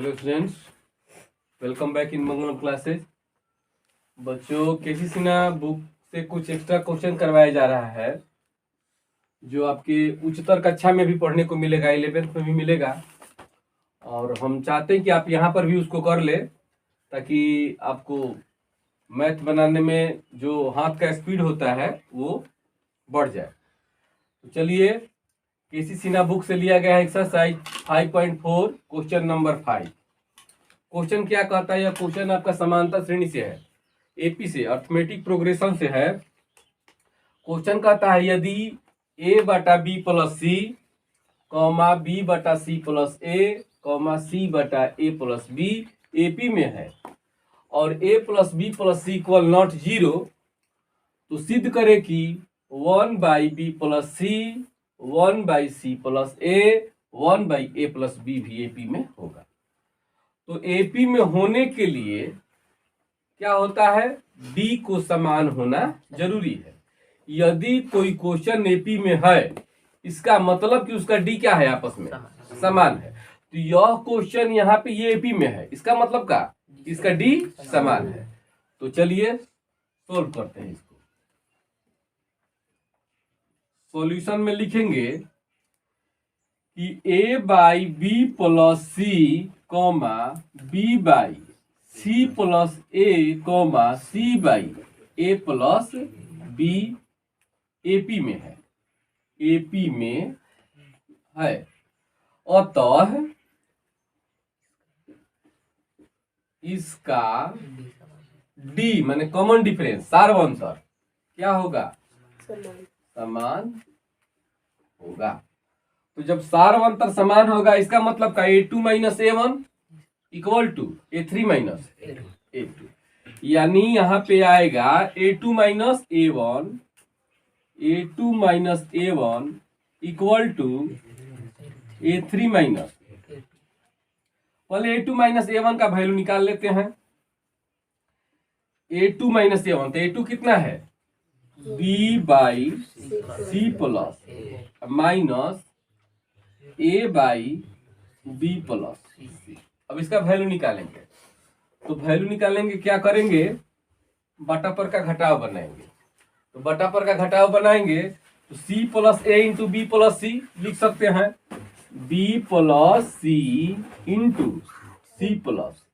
Hello students, welcome back in Mangalam classes. बच्चों, केसी Sinha book से कुछ एक्स्ट्रा क्वेश्चन करवाया जा रहा है जो आपके उच्चतर कक्षा में भी पढ़ने को मिलेगा, 11th में भी मिलेगा। और हम चाहते हैं कि आप यहाँ पर भी उसको कर ले ताकि आपको मैथ बनाने में जो हाथ का स्पीड होता है वो बढ़ जाए। तो चलिए, केसी सिन्हा बुक से लिया गया है एक्सरसाइज 5.4 क्वेश्चन नंबर 5। क्वेश्चन क्या कहता है? यह क्वेश्चन आपका समांतर श्रेणी से है, एपी से, अर्थमेटिक प्रोग्रेशन से है। क्वेश्चन कहता है यदि ए बटा B plus C comma B बटा सी प्लस ए कॉमा सी बटा ए प्लस बी एपी में है और A plus B plus C equal not 0, तो सिद्ध करे कि 1 by B plus C 1 by C plus A 1 by A plus B भी एपी में होगा। तो एपी में होने के लिए क्या होता है? डी को समान होना जरूरी है। यदि कोई क्वेश्चन एपी में है, इसका मतलब कि उसका डी क्या है? आपस में समान है। तो यह क्वेश्चन यहाँ पे ये एपी में है, इसका मतलब का इसका डी समान है। तो चलिए सोल्व करते हैं इसको। सॉल्यूशन में लिखेंगे कि A by B plus C comma B by C plus A comma C by A plus B AP में है, एपी में है। अतः इसका डी माने कॉमन डिफरेंस, सारवंतर क्या होगा? समान होगा। तो जब सारवंतर समान होगा, इसका मतलब का A2 minus A1 equal to A3 minus A2, यानी यहाँ पे आएगा A2 minus A1, A2 minus A1 equal to A3 minus. पहले A2 माइनस A1 का वैल्यू निकाल लेते हैं। A2 माइनस A1, तो A2 कितना है? B by C plus minus A by B plus C. अब इसका वैल्यू निकालेंगे। तो वैल्यू निकालेंगे, क्या करेंगे? बटा पर का घटाव बनाएंगे। तो बटा पर का घटाव बनाएंगे तो सी plus A into B plus सी लिख सकते हैं। B plus C into C plus,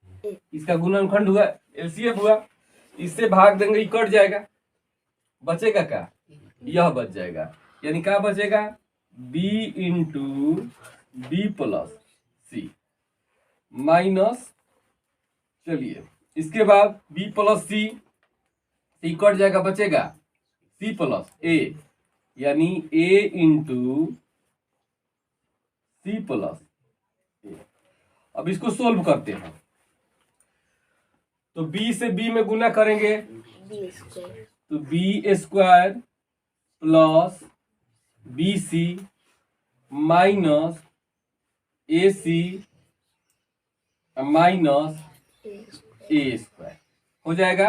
इसका गुणनखंड हुआ, एलसीएम हुआ। इससे भाग देंगे, कट जाएगा, बचेगा क्या? यह बच जाएगा। यानी क्या बचेगा? B into B plus C minus, चलिए इसके बाद बी प्लस सी, सी कट जाएगा, बचेगा सी प्लस ए, यानी ए इंटू सी प्लस ए। अब इसको सोल्व करते हैं। तो बी से बी में गुना करेंगे तो B square plus B C minus A C minus A square हो जाएगा।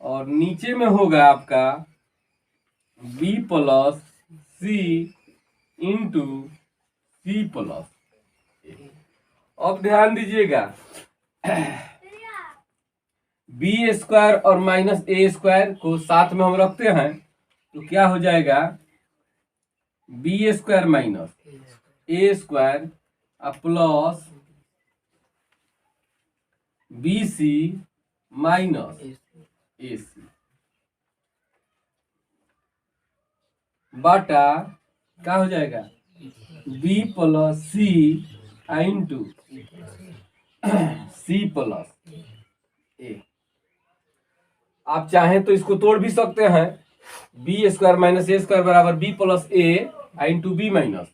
और नीचे में होगा आपका B plus C into C plus A. अब ध्यान दीजिएगा, बी स्क्वायर और माइनस ए स्क्वायर को साथ में हम रखते हैं तो क्या हो जाएगा? B square minus A square plus B C minus A C बटा क्या हो जाएगा? B plus C into C plus A. आप चाहें तो इसको तोड़ भी सकते हैं। B square minus A square बराबर B plus A into B minus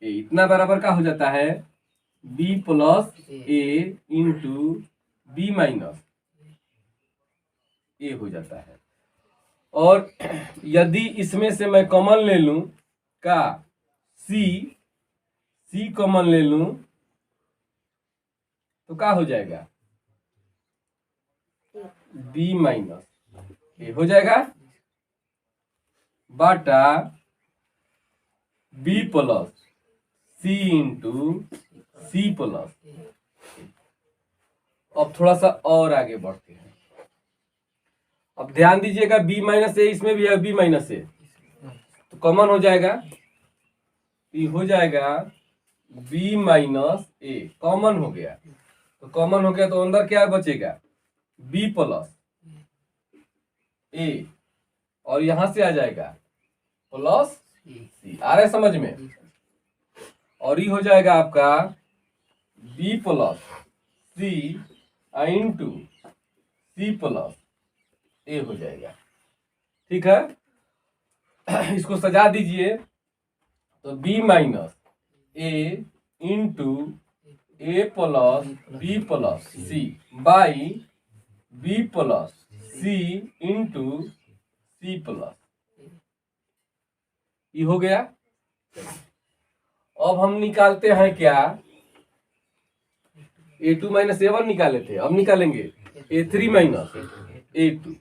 A, इतना बराबर का हो जाता है B plus A into B minus A हो जाता है। और यदि इसमें से मैं कॉमन ले लूं का सी कॉमन ले लूं तो क्या हो जाएगा? बी माइनस ए हो जाएगा बटा B plus C into C plus. अब थोड़ा सा और आगे बढ़ते हैं। अब ध्यान दीजिएगा b माइनस ए इसमें भी है, b माइनस ए तो कॉमन हो जाएगा, ये हो जाएगा b माइनस ए, कॉमन हो गया। तो कॉमन हो गया तो अंदर क्या बचेगा, b प्लस ए, और यहां से आ जाएगा प्लस सी। आ रहा है समझ में? और ये हो जाएगा आपका b plus C into C plus A हो जाएगा। ठीक है, इसको सजा दीजिए तो b minus A into A plus B plus C by B plus C into C plus, ये हो गया। अब हम निकालते हैं क्या, a2 माइनस a1 निकाले थे, अब निकालेंगे a3 माइनस a2।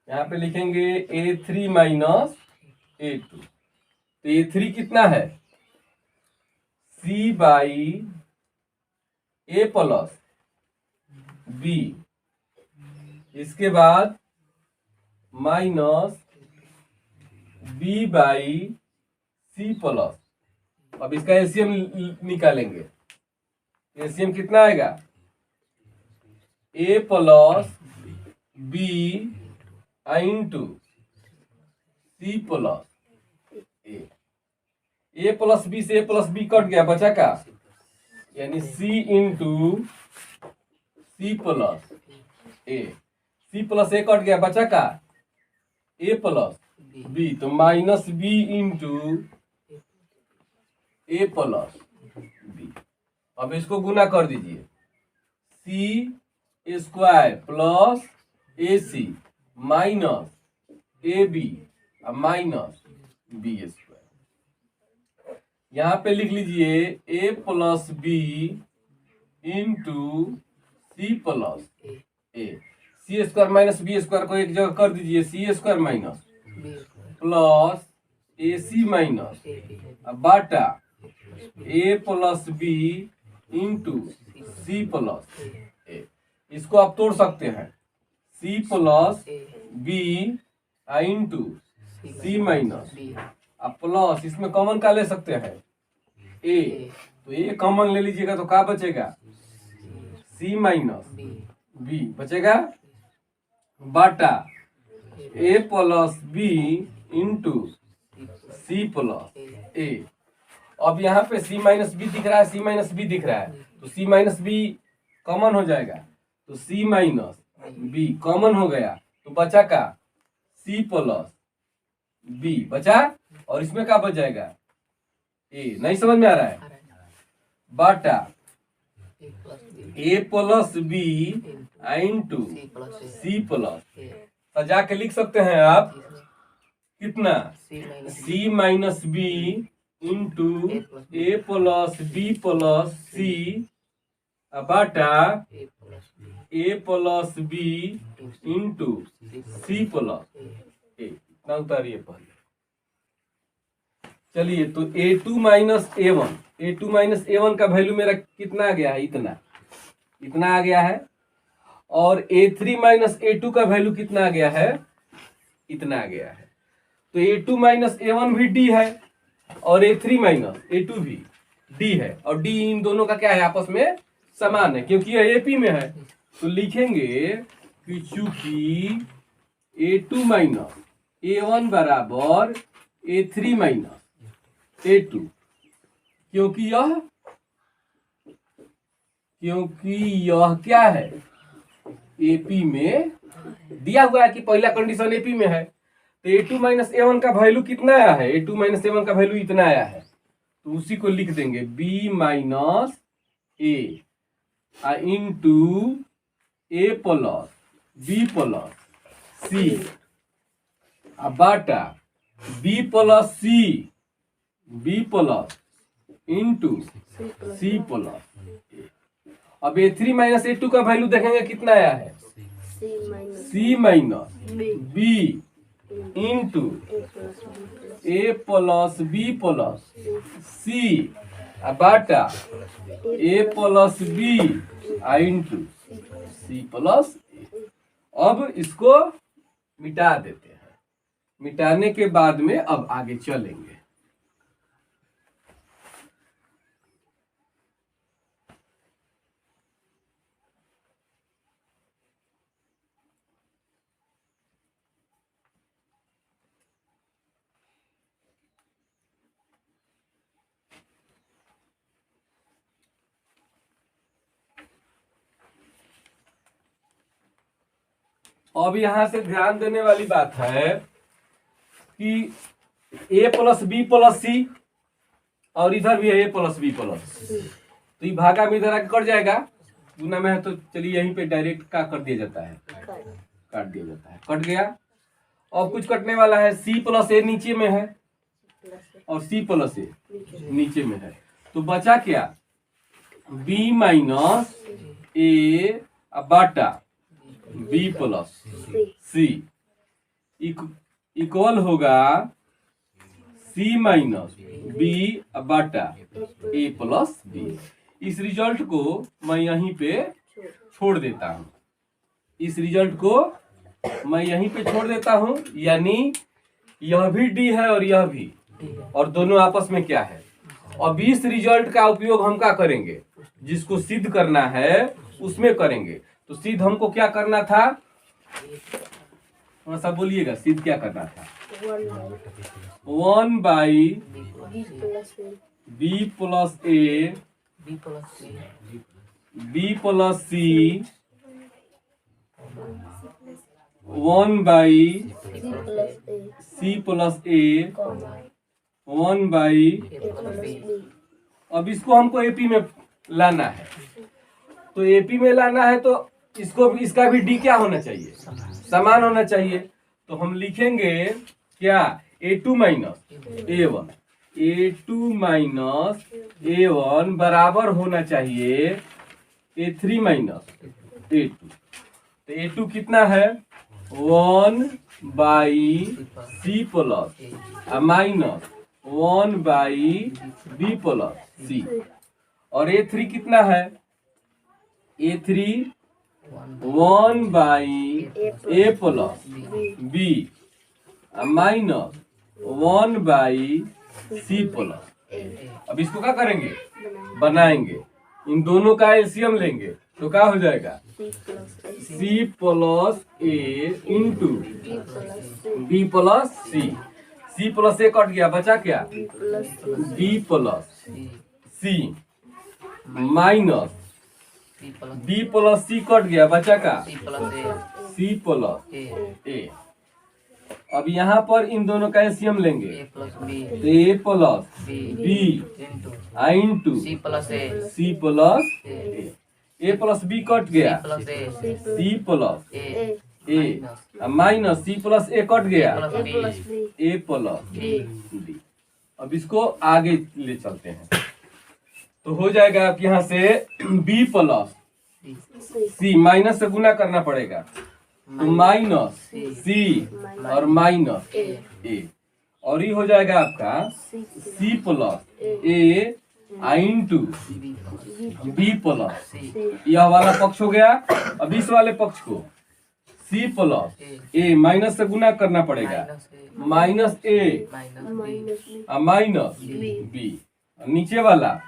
यहाँ पे लिखेंगे a3 माइनस a2, तो a3 कितना है, c by a plus b, इसके बाद minus b by C plus. अब इसका एलसीएम निकालेंगे, एलसीएम कितना आएगा, a plus b into C plus A plus B से ए प्लस बी कट गया, बचा का, यानी c into C plus A, C plus A cut गया, बचा का ए प्लस बी, तो minus B into A plus B. अब इसको गुना कर दीजिए, C square plus A C minus A B minus B square. यहाँ पे लिख लीजिए A plus B into C plus A, C square minus B square को एक जगह कर दीजिए, C square minus plus A C minus Bata A plus B into C plus A. इसको आप तोड़ सकते हैं, C plus B into C minus अब प्लस, इसमें कॉमन का ले सकते हैं ए, तो ए कॉमन ले लीजिएगा तो क्या बचेगा, सी माइनस बी बचेगा बाटा A plus B into C plus A. अब यहाँ पे सी माइनस बी दिख रहा है, सी माइनस बी दिख रहा है, तो सी माइनस बी कॉमन हो जाएगा, तो सी माइनस बी कॉमन हो गया, तो बचा का सी प्लस बी बचा, और इसमें क्या बच जाएगा ए। नहीं समझ में आ रहा है, बाटा A plus B into C plus, सजा के लिख सकते हैं आप कितना, C minus B into A plus B plus C बाटा A plus B into C plus A. इतना उतारिए पहले। चलिए तो a2 minus a1, a2 minus a1 का वैल्यू मेरा कितना आ गया है, इतना आ गया है, और a3 माइनस a2 का वैल्यू कितना आ गया है, इतना आ गया है। तो a2 माइनस a1 भी d है और a3 माइनस a2 भी d है, और d इन दोनों का क्या है, आपस में समान है, क्योंकि यह AP में है। तो लिखेंगे कि चूंकि a2 माइनस a1 बराबर a3 माइनस a2, क्योंकि यह क्या है, AP में दिया हुआ है कि पहला कंडीशन AP में है, तो a2 माइनस a1 का वैल्यू कितना आया है, a2 माइनस a1 का वैल्यू इतना आया है, तो उसी को लिख देंगे b minus a into A plus B plus C बाटा B plus C B plus into C plus. अब a3 माइनस a2 का वैल्यू देखेंगे कितना आया है, C minus B into A plus B plus C बाटा A plus B into C plus A. अब इसको मिटा देते हैं। मिटाने के बाद में अब आगे चलेंगे। अब यहां से ध्यान देने वाली बात है कि ए प्लस बी प्लस सी और इधर भी है ए प्लस बी प्लस। तो ये भागा में इधर आके कट जाएगा, गुना में है तो चलिए यहीं पे डायरेक्ट का कर दिया जाता है, काट दिया जाता है, कट गया। अब कुछ कटने वाला है, सी प्लस ए नीचे में है और सी प्लस ए नीचे में है, तो बचा क्या, बी माइनस ए बाटा बी प्लस सी इक्वल होगा सी माइनस बी बाटा ए प्लस बी। इस रिजल्ट को मैं यहीं पे छोड़ देता हूं, इस रिजल्ट को मैं यहीं पे छोड़ देता हूं, यानी यह भी डी है और यह भी, और दोनों आपस में क्या है। अब इस रिजल्ट का उपयोग हम क्या करेंगे, जिसको सिद्ध करना है उसमें करेंगे। तो सिद्ध हमको क्या करना था, थोड़ा सा बोलिएगा, सिद्ध क्या करना था, 1 by B plus A B plus C 1 by C plus A 1 by. अब इसको हमको एपी में लाना है, तो एपी में लाना है तो इसको भी, इसका भी डी क्या होना चाहिए, समान होना चाहिए। तो हम लिखेंगे क्या, a2 minus a1, a2 minus a1 बराबर होना चाहिए a3 माइनस a2। तो a2 कितना है, 1 by C plus minus 1 by B plus C, और a3 कितना है, a3 1 by A plus B minus 1 by C plus. अब इसको क्या करेंगे, बनाएंगे, इन दोनों का एलसीएम लेंगे तो क्या हो जाएगा, सी plus A into B plus C. C plus A cut गया, बचा क्या, B plus C minus B plus सी कट गया, बचा का सी प्लस ए। अब यहाँ पर इन दोनों का एलसीएम लेंगे, तो A plus B into C plus A plus B cut गया, C plus A minus C plus A cut गया, ए प्लस बी। अब इसको आगे ले चलते हैं, तो हो जाएगा आप यहाँ से b प्लस सी, माइनस से गुना करना पड़ेगा, तो माइनस सी और माइनस ए, और ये हो जाएगा आपका सी plus A into B plus, यह वाला पक्ष हो गया। अब इस वाले पक्ष को सी प्लस ए माइनस से गुना करना पड़ेगा, माइनस ए माइनस बी, नीचे वाला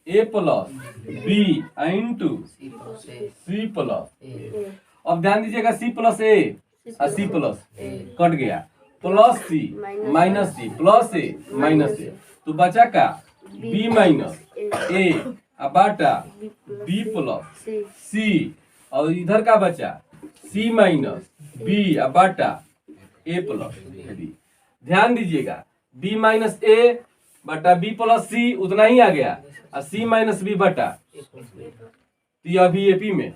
A plus B into C plus. अब ध्यान दीजिएगा, सी प्लस ए और सी प्लस कट गया, plus C minus C plus A minus A, तो बचा का बी माइनस ए बाटा बी प्लस सी, और इधर का बचा सी माइनस बी बाटा ए प्लस बी। ध्यान दीजिएगा, बी माइनस ए बटा बी प्लस सी उतना ही आ गया, और सी माइनस बी बटा, तो यह भी एपी में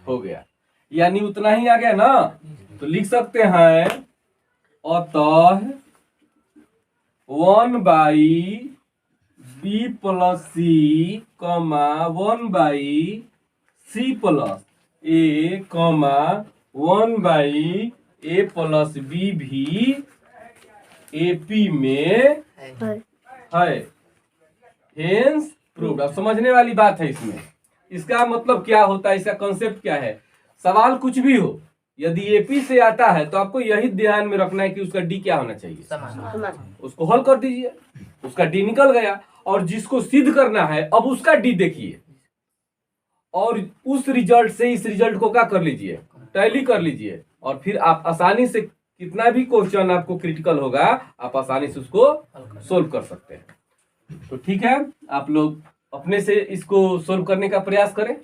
हो गया, यानी उतना ही आ गया ना। तो लिख सकते हैं अतः 1 by B plus C 1 by C plus A 1 by A plus B भी एपी में है, हेंस प्रूव्ड। अब समझने वाली बात है इसमें, इसका मतलब क्या होता है, इसका कंसेप्ट क्या है। सवाल कुछ भी हो, यदि एपी से आता है तो आपको यही ध्यान में रखना है कि उसका डी क्या होना चाहिए, उसको हल कर दीजिए, उसका डी निकल गया। और जिसको सिद्ध करना है अब उसका डी देखिए, और उस रिजल्ट से इस रिजल्ट को क्या कर लीजिए, टैली कर लीजिए, और फिर आप आसानी से कितना भी क्वेश्चन आपको क्रिटिकल होगा आप आसानी से उसको सोल्व कर सकते हैं। तो ठीक है, आप लोग अपने से इसको सोल्व करने का प्रयास करें।